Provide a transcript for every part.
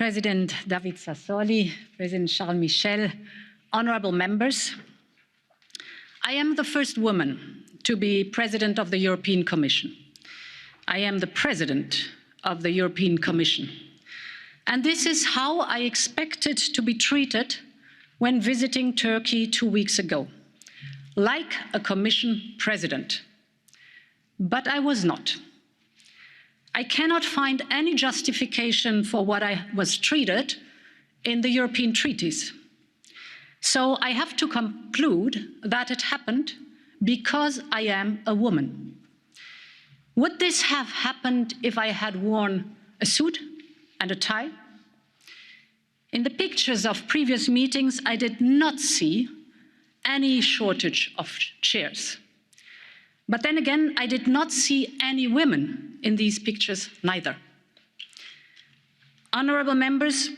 President David Sassoli, President Charles Michel, honourable members, I am the first woman to be President of the European Commission. I am the President of the European Commission. And this is how I expected to be treated when visiting Turkey 2 weeks ago, like a Commission President. But I was not. I cannot find any justification for what I was treated in the European treaties. So I have to conclude that it happened because I am a woman. Would this have happened if I had worn a suit and a tie? In the pictures of previous meetings, I did not see any shortage of chairs. But then again, I did not see any women in these pictures neither. Honourable members,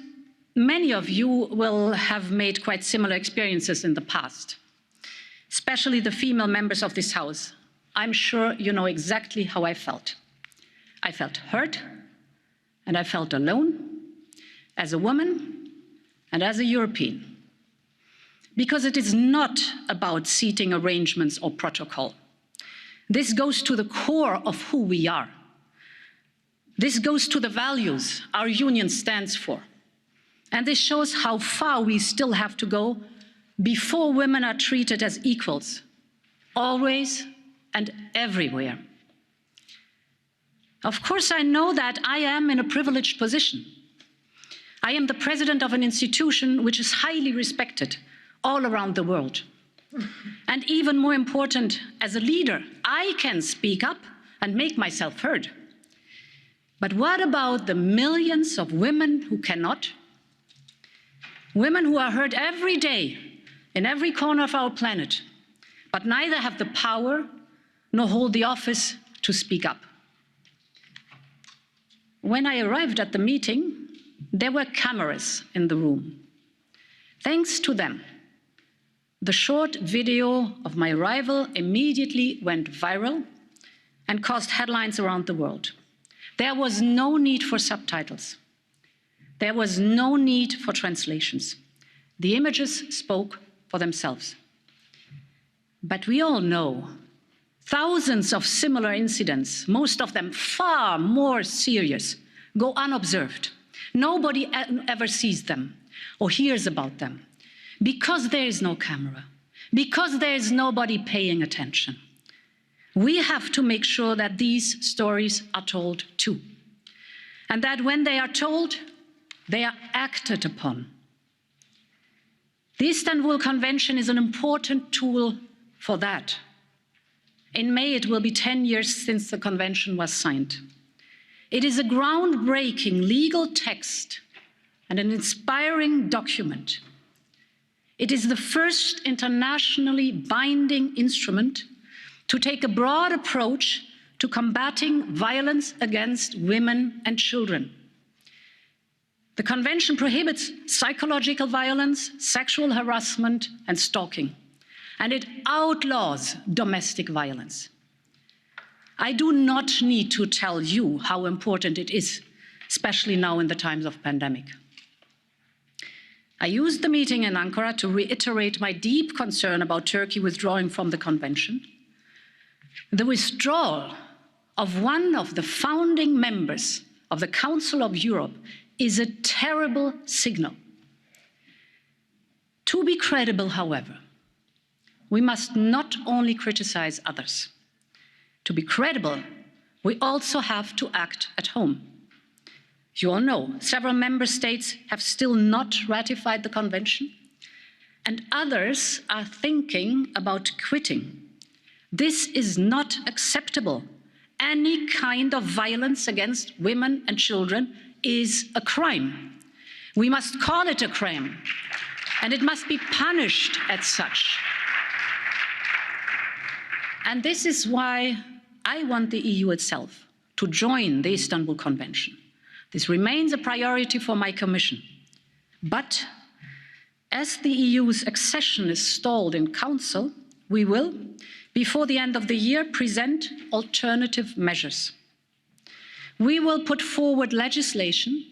many of you will have made quite similar experiences in the past, especially the female members of this House. I'm sure you know exactly how I felt. I felt hurt, and I felt alone, as a woman and as a European. Because it is not about seating arrangements or protocol. This goes to the core of who we are. This goes to the values our union stands for. And this shows how far we still have to go before women are treated as equals, always and everywhere. Of course, I know that I am in a privileged position. I am the president of an institution which is highly respected all around the world. And even more important, as a leader, I can speak up and make myself heard. But what about the millions of women who cannot? Women who are heard every day in every corner of our planet, but neither have the power nor hold the office to speak up. When I arrived at the meeting, there were cameras in the room. Thanks to them, the short video of my arrival immediately went viral and caused headlines around the world. There was no need for subtitles. There was no need for translations. The images spoke for themselves. But we all know thousands of similar incidents, most of them far more serious, go unobserved. Nobody ever sees them or hears about them because there is no camera, because there is nobody paying attention. We have to make sure that these stories are told too, and that when they are told, they are acted upon. The Istanbul Convention is an important tool for that. In May, it will be 10 years since the convention was signed. It is a groundbreaking legal text and an inspiring document. It is the first internationally binding instrument to take a broad approach to combating violence against women and children. The Convention prohibits psychological violence, sexual harassment, and stalking, and it outlaws domestic violence. I do not need to tell you how important it is, especially now in the times of pandemic. I used the meeting in Ankara to reiterate my deep concern about Turkey withdrawing from the Convention. The withdrawal of one of the founding members of the Council of Europe is a terrible signal. To be credible, however, we must not only criticize others. To be credible, we also have to act at home. You all know, several member states have still not ratified the convention, and others are thinking about quitting. This is not acceptable. Any kind of violence against women and children is a crime. We must call it a crime, and it must be punished as such. And this is why I want the EU itself to join the Istanbul Convention. This remains a priority for my Commission. But as the EU's accession is stalled in Council, we will, before the end of the year, present alternative measures. We will put forward legislation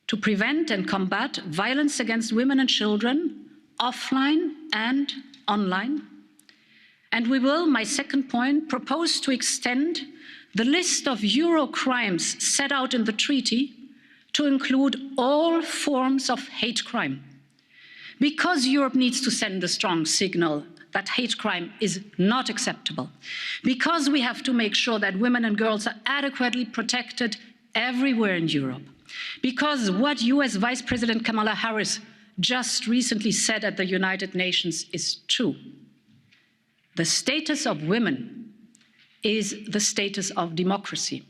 to prevent and combat violence against women and children, offline and online. And we will, my second point, propose to extend the list of Euro crimes set out in the treaty to include all forms of hate crime. Because Europe needs to send a strong signal that hate crime is not acceptable. Because we have to make sure that women and girls are adequately protected everywhere in Europe. Because what US Vice President Kamala Harris just recently said at the United Nations is true. The status of women is the status of democracy.